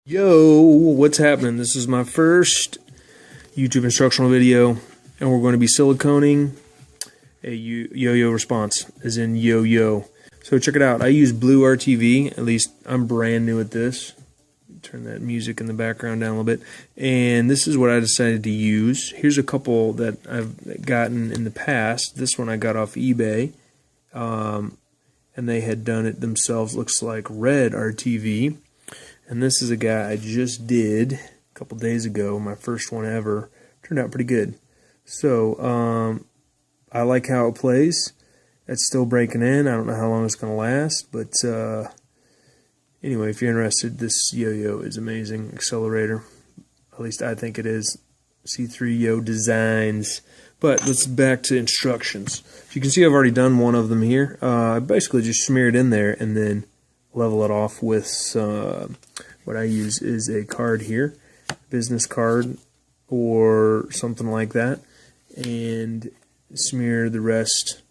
Yo, what's happening? This is my first YouTube instructional video, and we're going to be siliconing a yo-yo response, as in yo-yo. So check it out. I use blue RTV, at least I'm brand new at this. Turn that music in the background down a little bit. And this is what I decided to use. Here's a couple that I've gotten in the past. This one I got off eBay, and they had done it themselves. Looks like red RTV. And this is a guy I just did a couple days ago, my first one ever. Turned out pretty good. So, I like how it plays. It's still breaking in. I don't know how long it's going to last, but anyway, if you're interested, this yo-yo is amazing. Accelerator. At least I think it is. C3 Yo Designs. But let's back to instructions. So you can see I've already done one of them here. I basically just smear it in there and then level it off with what I use is a card here, business card or something like that, and smear the rest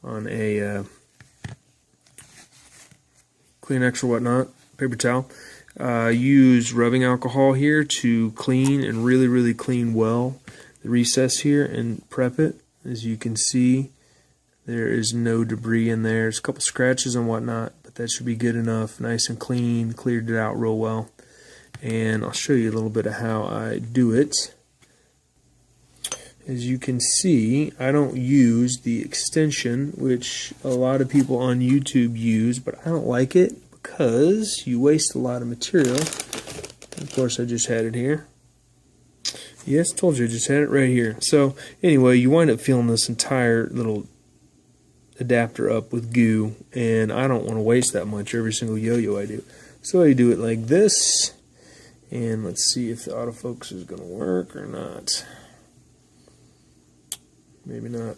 on a Kleenex or whatnot, paper towel. Use rubbing alcohol here to clean and really clean well the recess here and prep it. As you can see, there is no debris in there. There's a couple scratches and whatnot, but that should be good enough. Nice and clean, cleared it out real well. And I'll show you a little bit of how I do it. As you can see, I don't use the extension, which a lot of people on YouTube use, but I don't like it because you waste a lot of material. Of course, I just had it here. Yes, told you, I just had it right here. So anyway, you wind up filling this entire little adapter up with goo, and I don't want to waste that much every single yo-yo I do. So I do it like this, and let's see if the autofocus is going to work or not. Maybe not.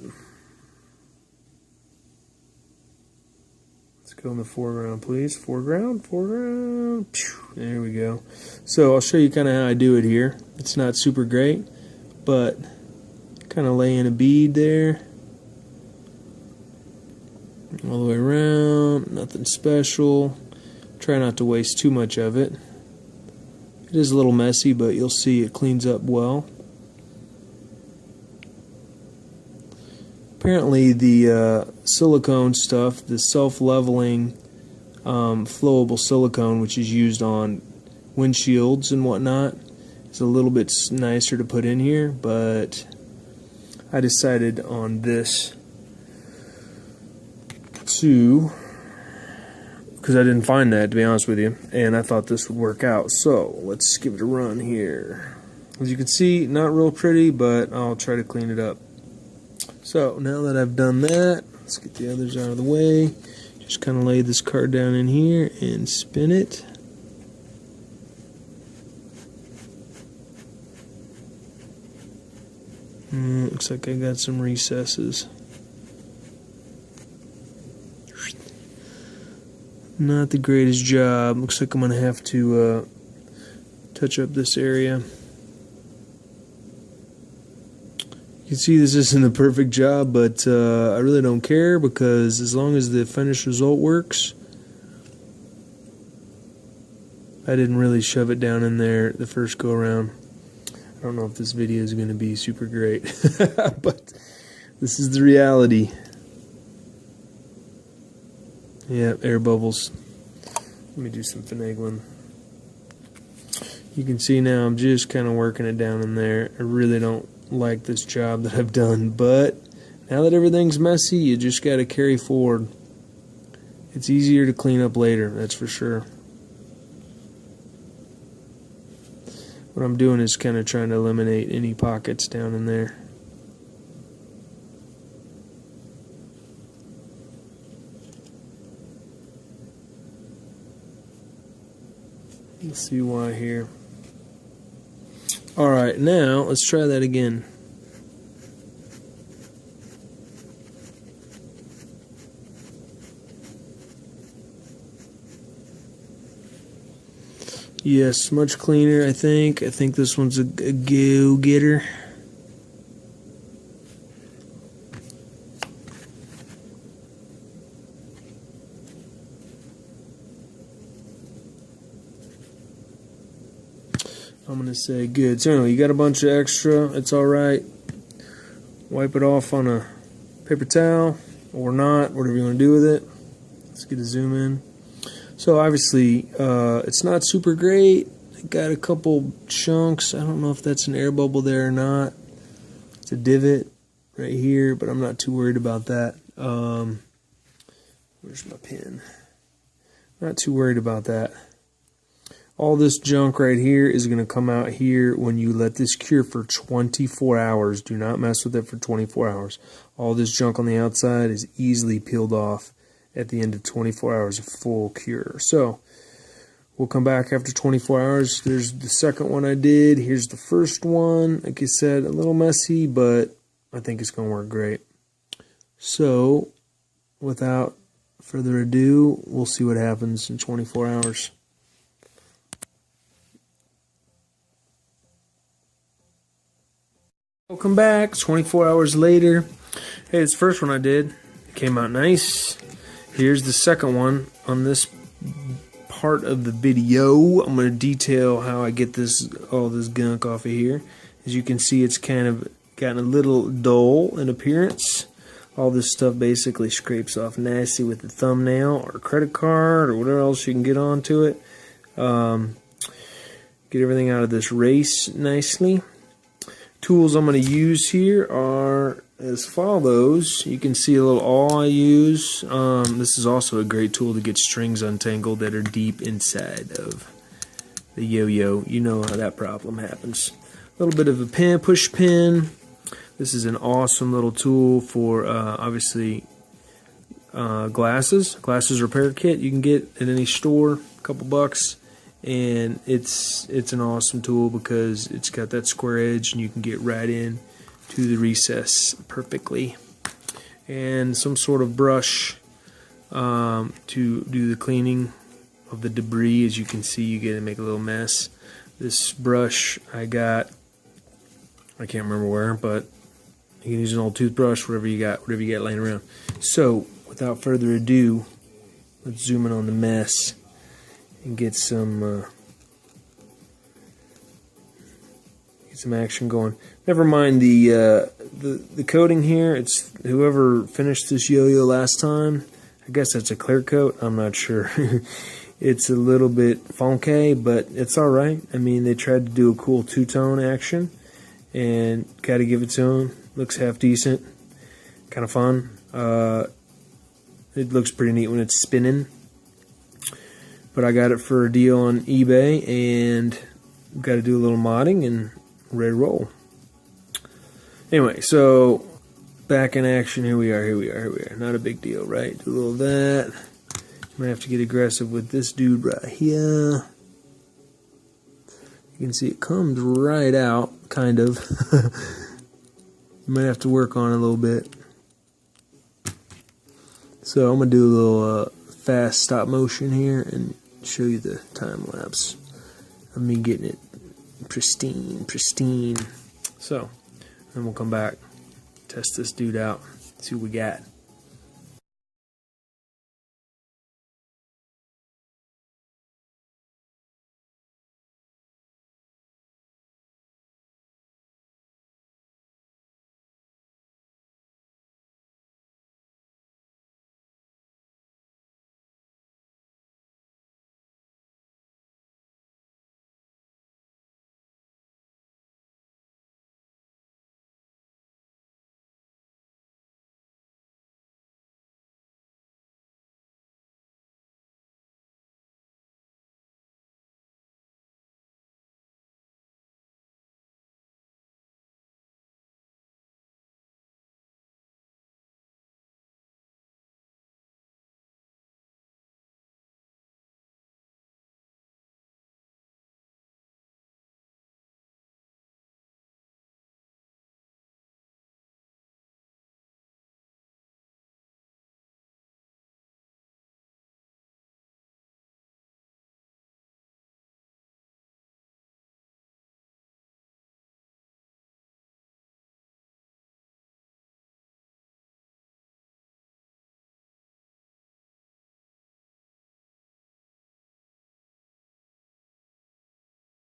Let's go in the foreground, please. Foreground. Pew, there we go. So I'll show you kind of how I do it here. It's not super great, but kind of lay in a bead there. All the way around, nothing special. Try not to waste too much of it. It is a little messy, but you'll see it cleans up well. Apparently the silicone stuff, the self-leveling flowable silicone, which is used on windshields and whatnot, is a little bit nicer to put in here, but I decided on this because I didn't find that, to be honest with you, and I thought this would work out. So let's give it a run here. As you can see, not real pretty, but I'll try to clean it up. So now that I've done that, let's get the others out of the way. Just kind of lay this card down in here and spin it. Looks like I got some recesses. Not the greatest job. Looks like I'm going to have to touch up this area. You can see this isn't a perfect job, but I really don't care, because as long as the finished result works. I didn't really shove it down in there the first go around. I don't know if this video is going to be super great, but this is the reality. Yeah, air bubbles. Let me do some finagling. You can see now I'm just kind of working it down in there. I really don't like this job that I've done, but now that everything's messy, you just got to carry forward. It's easier to clean up later, that's for sure. What I'm doing is kind of trying to eliminate any pockets down in there. Let's see why here. Alright, now let's try that again. Yes, much cleaner, I think. I think this one's a go-getter. I'm going to say good. So anyway, you got a bunch of extra. It's all right. Wipe it off on a paper towel or not, whatever you want to do with it. Let's get a zoom in. So obviously, it's not super great. I got a couple chunks. I don't know if that's an air bubble there or not. It's a divot right here, but I'm not too worried about that. Where's my pen? Not too worried about that. All this junk right here is going to come out here when you let this cure for 24 hours. Do not mess with it for 24 hours. All this junk on the outside is easily peeled off at the end of 24 hours of full cure. So we'll come back after 24 hours. There's the second one I did. Here's the first one. Like I said, a little messy, but I think it's going to work great. So without further ado, we'll see what happens in 24 hours. Welcome back. 24 hours later. Hey, this first one I did came out nice. Here's the second one. On this part of the video, I'm going to detail how I get all this gunk off of here. As you can see, it's kind of gotten a little dull in appearance. All this stuff basically scrapes off nasty with the thumbnail or credit card or whatever else you can get onto it. Get everything out of this race nicely. Tools I'm going to use here are as follows. You can see a little awl I use. This is also a great tool to get strings untangled that are deep inside of the yo-yo. You know how that problem happens. A little bit of a pin, push pin. This is an awesome little tool for obviously glasses repair kit you can get at any store, a couple bucks, and it's an awesome tool because it's got that square edge and you can get right in to the recess perfectly. And some sort of brush to do the cleaning of the debris. As you can see, you get to make a little mess. This brush I got, I can't remember where, but you can use an old toothbrush, whatever you got laying around. So, without further ado, let's zoom in on the mess and get some action going. Never mind the coating here. It's whoever finished this yo-yo last time. I guess that's a clear coat. I'm not sure. It's a little bit funky, but it's all right. I mean, they tried to do a cool two-tone action, and got to give it to them. Looks half decent, kind of fun. It looks pretty neat when it's spinning. But I got it for a deal on eBay, and got to do a little modding and ready to roll. Anyway, so back in action. Here we are. Not a big deal, right? Do a little of that. Might have to get aggressive with this dude right here. You can see it comes right out, kind of. You might have to work on it a little bit. So I'm going to do a little fast stop motion here and show you the time lapse of me getting it pristine. So then we'll come back, test this dude out, see what we got.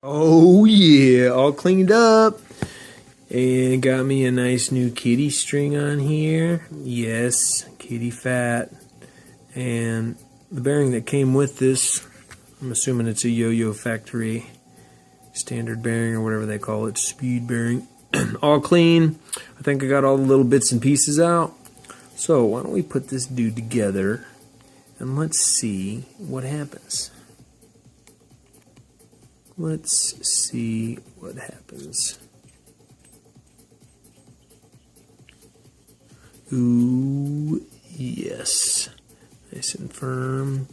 Oh yeah, all cleaned up. And got me a nice new kitty string on here. Yes, kitty fat. And the bearing that came with this, I'm assuming it's a Yo-Yo factory standard bearing or whatever they call it, speed bearing. All clean. I think I got all the little bits and pieces out. So why don't we put this dude together and let's see what happens. Let's see what happens. Ooh, yes. Nice and firm.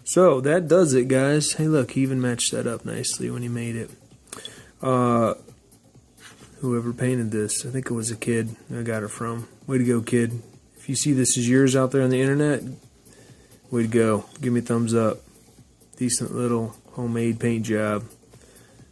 So that does it, guys. Hey, look, he even matched that up nicely when he made it. Whoever painted this, I think it was a kid I got it from. Way to go, kid. If you see this is yours out there on the internet, way to go. Give me a thumbs up. Decent little homemade paint job.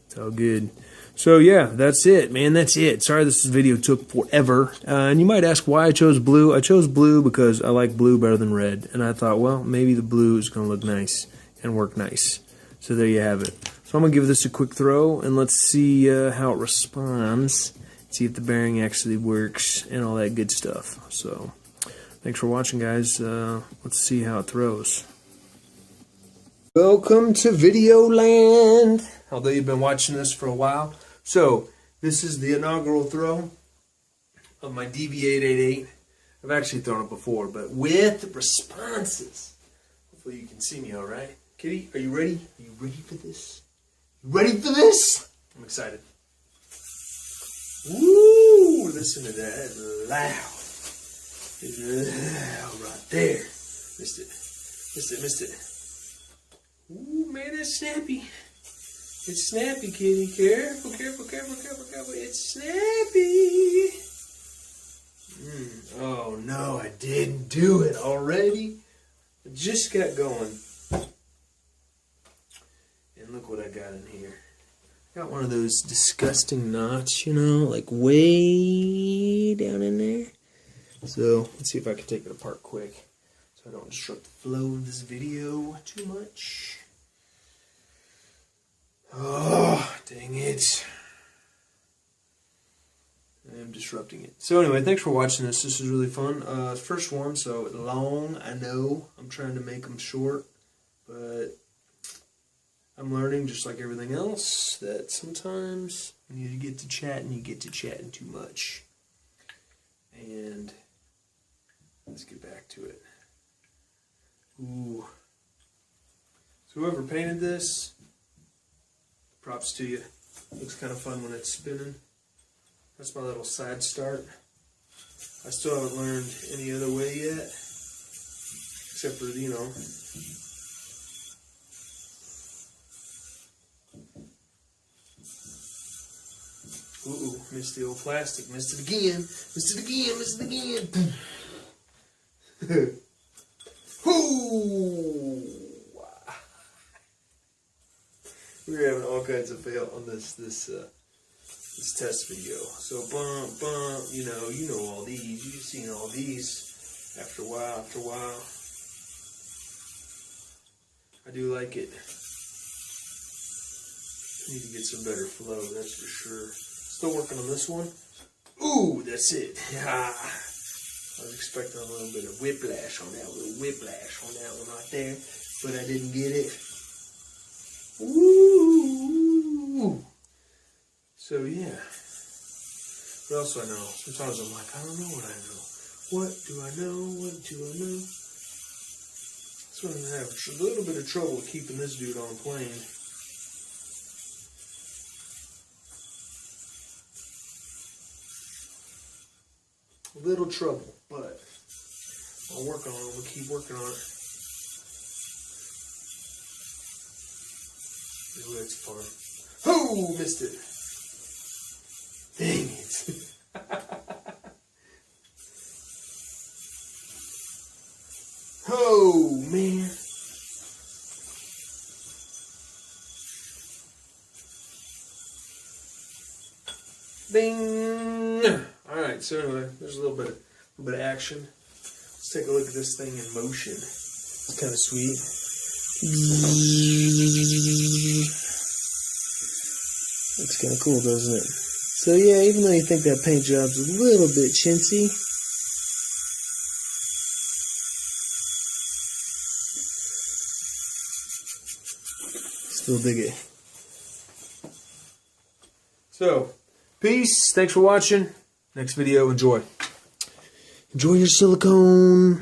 It's all good. So yeah, that's it, man. That's it. Sorry this video took forever. And you might ask why I chose blue. I chose blue because I like blue better than red. And I thought, well, maybe the blue is going to look nice and work nice. So there you have it. So I'm going to give this a quick throw and let's see how it responds. See if the bearing actually works and all that good stuff. So thanks for watching, guys. Let's see how it throws. Welcome to Video Land. Although you've been watching this for a while. So this is the inaugural throw of my DV888. I've actually thrown it before, but with responses. Hopefully you can see me all right. Kitty, are you ready? Are you ready for this? You ready for this? I'm excited. Woo! Listen to that. It's loud. It's loud right there. Missed it. Missed it. Missed it. Ooh, man, that's snappy. It's snappy, kitty. Careful, careful, careful, careful, careful. It's snappy. Oh, no, I didn't do it already. I just got going. And look what I got in here. I got one of those disgusting knots, you know, like way down in there. So, let's see if I can take it apart quick so I don't disrupt the flow of this video too much. Oh, dang it. I am disrupting it. So anyway, thanks for watching this. This is really fun. First one, so long, I know. I'm trying to make them short, but I'm learning, just like everything else, that sometimes when you get to chatting, you get to chatting too much. And let's get back to it. Ooh. So whoever painted this, props to you. Looks kind of fun when it's spinning. That's my little side start. I still haven't learned any other way yet. Except for, you know. Ooh, missed the old plastic. Missed it again. Missed it again. Missed it again. Ooh. We're having all kinds of fail on this test video. So bump, you know all these. You've seen all these after a while. I do like it. Need to get some better flow, that's for sure. Still working on this one. Ooh, that's it. Ah, I was expecting a little bit of whiplash on that, one right there, but I didn't get it. Ooh. So yeah. What else do I know? Sometimes I'm like, I don't know what I know. What do I know? What do I know? So I'm gonna have a little bit of trouble keeping this dude on plane. A little trouble, but I'll work on it. We'll keep working on it. Ooh, that's fun. Oh, missed it. Dang it. Oh, man. Bing. Alright, so anyway, there's a little bit of action. Let's take a look at this thing in motion. It's kind of sweet. Looks kind of cool, doesn't it? So yeah, even though you think that paint job's a little bit chintzy, still dig it. So, peace. Thanks for watching. Next video, enjoy. Enjoy your silicone.